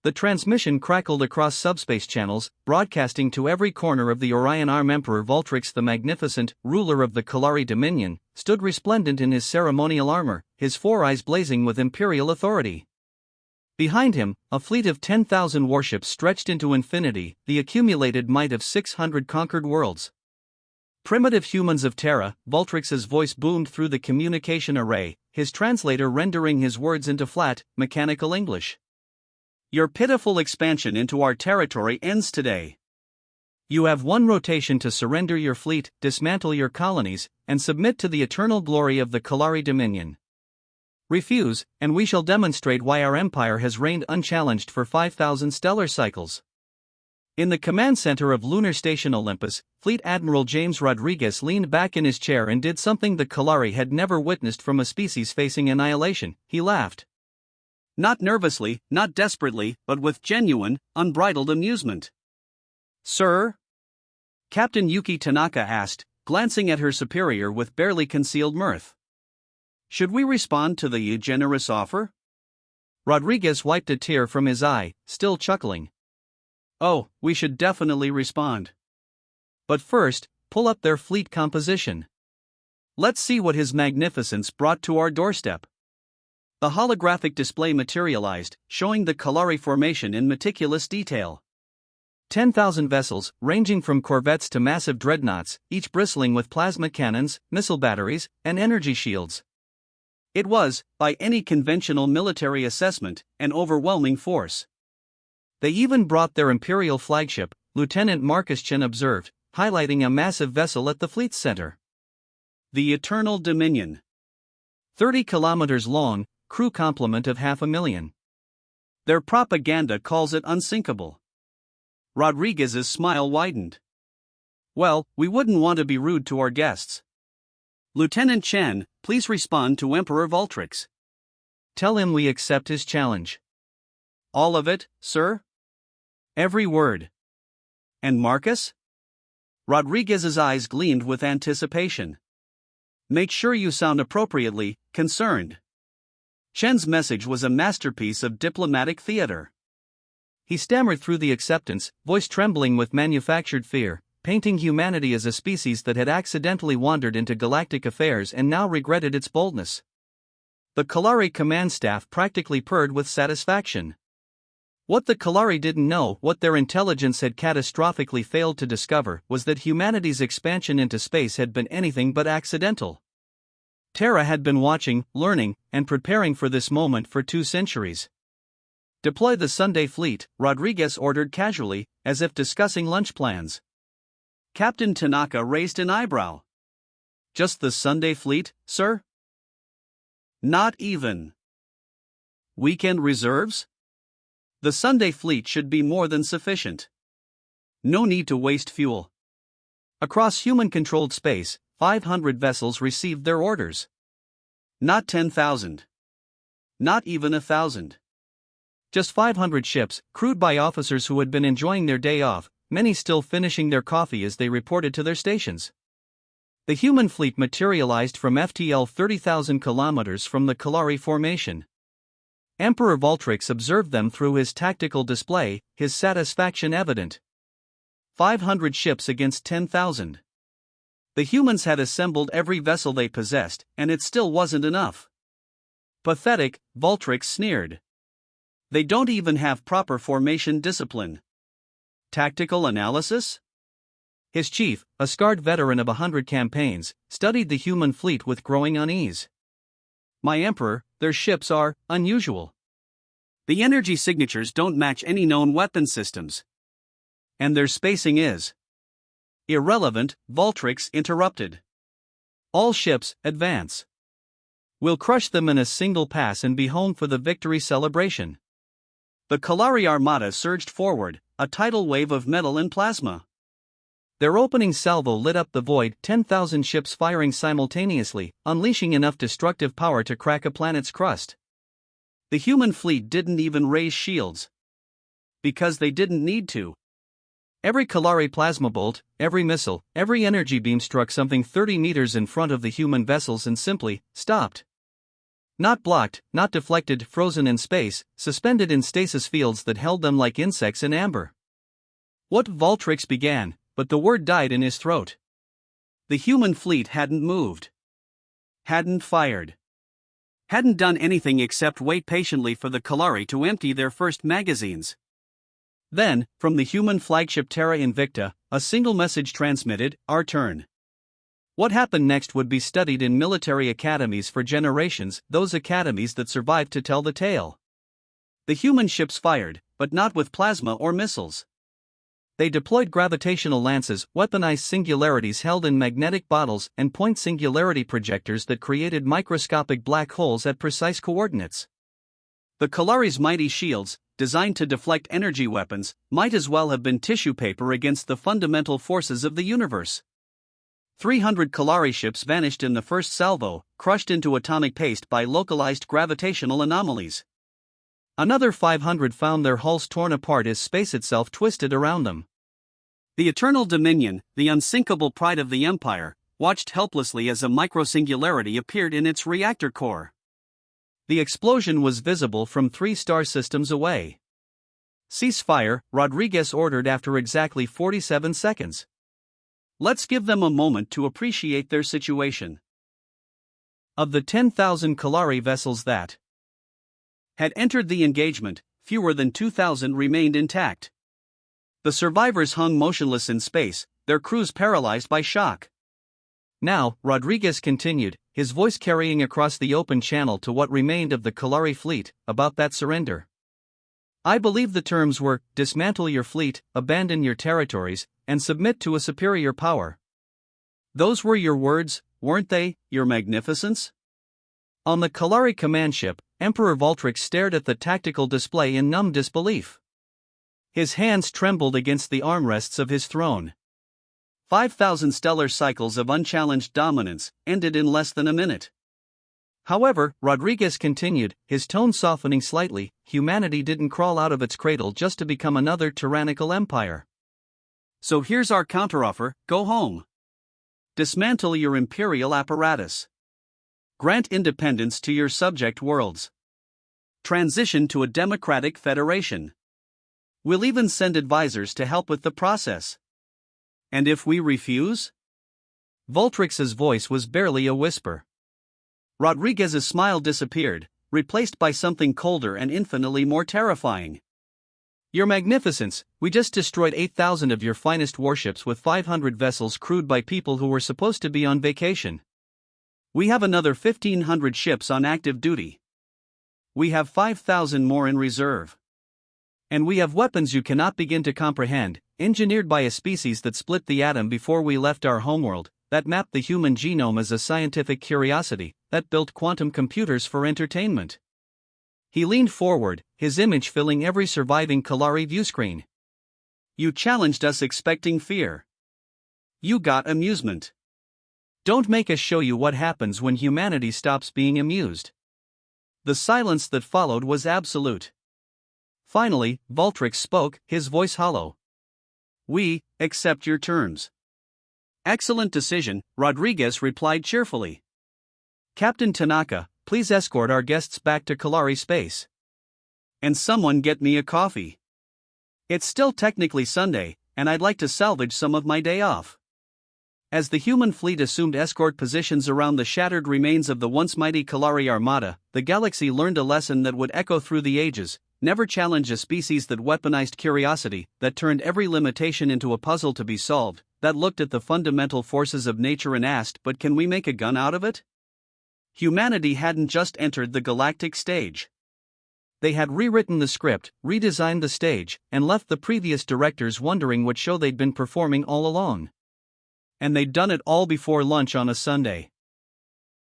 The transmission crackled across subspace channels, broadcasting to every corner of the Orion Arm. Emperor Voltrix the Magnificent, ruler of the Kalari Dominion, stood resplendent in his ceremonial armor, his four eyes blazing with imperial authority. Behind him, a fleet of 10,000 warships stretched into infinity, the accumulated might of 600 conquered worlds. Primitive humans of Terra, Voltrix's voice boomed through the communication array, his translator rendering his words into flat, mechanical English. Your pitiful expansion into our territory ends today. You have one rotation to surrender your fleet, dismantle your colonies, and submit to the eternal glory of the Kalari Dominion. Refuse, and we shall demonstrate why our empire has reigned unchallenged for 5,000 stellar cycles. In the command center of Lunar Station Olympus, Fleet Admiral James Rodriguez leaned back in his chair and did something the Kalari had never witnessed from a species facing annihilation. He laughed. Not nervously, not desperately, but with genuine, unbridled amusement. Sir? Captain Yuki Tanaka asked, glancing at her superior with barely concealed mirth. Should we respond to the generous offer? Rodriguez wiped a tear from his eye, still chuckling. Oh, we should definitely respond. But first, pull up their fleet composition. Let's see what His Magnificence brought to our doorstep. The holographic display materialized, showing the Kalari formation in meticulous detail. 10,000 vessels, ranging from corvettes to massive dreadnoughts, each bristling with plasma cannons, missile batteries, and energy shields. It was, by any conventional military assessment, an overwhelming force. They even brought their imperial flagship, Lieutenant Marcus Chen observed, highlighting a massive vessel at the fleet's center. The Eternal Dominion. 30 kilometers long, crew complement of 500,000. Their propaganda calls it unsinkable. Rodriguez's smile widened. Well, we wouldn't want to be rude to our guests. Lieutenant Chen, please respond to Emperor Voltrix. Tell him we accept his challenge. All of it, sir? Every word. And Marcus? Rodriguez's eyes gleamed with anticipation. Make sure you sound appropriately concerned. Chen's message was a masterpiece of diplomatic theater. He stammered through the acceptance, voice trembling with manufactured fear, painting humanity as a species that had accidentally wandered into galactic affairs and now regretted its boldness. The Kalari command staff practically purred with satisfaction. What the Kalari didn't know, what their intelligence had catastrophically failed to discover, was that humanity's expansion into space had been anything but accidental. Terra had been watching, learning, and preparing for this moment for 2 centuries. Deploy the Sunday fleet, Rodriguez ordered casually, as if discussing lunch plans. Captain Tanaka raised an eyebrow. Just the Sunday fleet, sir? Not even. Weekend reserves? The Sunday fleet should be more than sufficient. No need to waste fuel. Across human-controlled space, 500 vessels received their orders. Not 10,000. Not even 1,000. Just 500 ships, crewed by officers who had been enjoying their day off, many still finishing their coffee as they reported to their stations. The human fleet materialized from FTL 30,000 kilometers from the Kalari formation. Emperor Voltrix observed them through his tactical display, his satisfaction evident. 500 ships against 10,000. The humans had assembled every vessel they possessed, and it still wasn't enough. Pathetic, Voltrix sneered. They don't even have proper formation discipline. Tactical analysis? His chief, a scarred veteran of 100 campaigns, studied the human fleet with growing unease. My emperor, their ships are unusual. The energy signatures don't match any known weapon systems. And their spacing is irrelevant, Voltrix interrupted. All ships, advance. We'll crush them in a single pass and be home for the victory celebration. The Kalari Armada surged forward, a tidal wave of metal and plasma. Their opening salvo lit up the void, 10,000 ships firing simultaneously, unleashing enough destructive power to crack a planet's crust. The human fleet didn't even raise shields. Because they didn't need to. Every Kalari plasma bolt, every missile, every energy beam struck something 30 meters in front of the human vessels and simply stopped. Not blocked, not deflected, frozen in space, suspended in stasis fields that held them like insects in amber. What Voltrix began, but the word died in his throat. The human fleet hadn't moved. Hadn't fired. Hadn't done anything except wait patiently for the Kalari to empty their first magazines. Then, from the human flagship Terra Invicta, a single message transmitted, "Our turn." What happened next would be studied in military academies for generations, those academies that survived to tell the tale. The human ships fired, but not with plasma or missiles. They deployed gravitational lances, weaponized singularities held in magnetic bottles, and point singularity projectors that created microscopic black holes at precise coordinates. The Kalari's mighty shields, designed to deflect energy weapons, might as well have been tissue paper against the fundamental forces of the universe. 300 Kalari ships vanished in the first salvo, crushed into atomic paste by localized gravitational anomalies. Another 500 found their hulls torn apart as space itself twisted around them. The Eternal Dominion, the unsinkable pride of the Empire, watched helplessly as a microsingularity appeared in its reactor core. The explosion was visible from 3 star systems away. "Cease fire," Rodriguez ordered after exactly 47 seconds. Let's give them a moment to appreciate their situation. Of the 10,000 Kalari vessels that had entered the engagement, fewer than 2,000 remained intact. The survivors hung motionless in space, their crews paralyzed by shock. Now, Rodriguez continued, his voice carrying across the open channel to what remained of the Kalari fleet, about that surrender. "I believe the terms were, dismantle your fleet, abandon your territories, and submit to a superior power. Those were your words, weren't they, Your Magnificence?" On the Kalari command ship, Emperor Voltrix stared at the tactical display in numb disbelief. His hands trembled against the armrests of his throne. 5,000 stellar cycles of unchallenged dominance ended in less than a minute. However, Rodriguez continued, his tone softening slightly, humanity didn't crawl out of its cradle just to become another tyrannical empire. So here's our counteroffer, go home. Dismantle your imperial apparatus. Grant independence to your subject worlds. Transition to a democratic federation. We'll even send advisors to help with the process. And if we refuse? Voltrix's voice was barely a whisper. Rodriguez's smile disappeared, replaced by something colder and infinitely more terrifying. Your Magnificence, we just destroyed 8,000 of your finest warships with 500 vessels crewed by people who were supposed to be on vacation. We have another 1,500 ships on active duty. We have 5,000 more in reserve. And we have weapons you cannot begin to comprehend, engineered by a species that split the atom before we left our homeworld, that mapped the human genome as a scientific curiosity, that built quantum computers for entertainment. He leaned forward, his image filling every surviving Kalari viewscreen. You challenged us expecting fear. You got amusement. Don't make us show you what happens when humanity stops being amused. The silence that followed was absolute. Finally, Voltrix spoke, his voice hollow. We accept your terms. Excellent decision, Rodriguez replied cheerfully. Captain Tanaka, please escort our guests back to Kalari space. And someone get me a coffee. It's still technically Sunday, and I'd like to salvage some of my day off. As the human fleet assumed escort positions around the shattered remains of the once mighty Kalari armada, the galaxy learned a lesson that would echo through the ages: never challenge a species that weaponized curiosity, that turned every limitation into a puzzle to be solved, that looked at the fundamental forces of nature and asked, but can we make a gun out of it? Humanity hadn't just entered the galactic stage. They had rewritten the script, redesigned the stage, and left the previous directors wondering what show they'd been performing all along. And they'd done it all before lunch on a Sunday.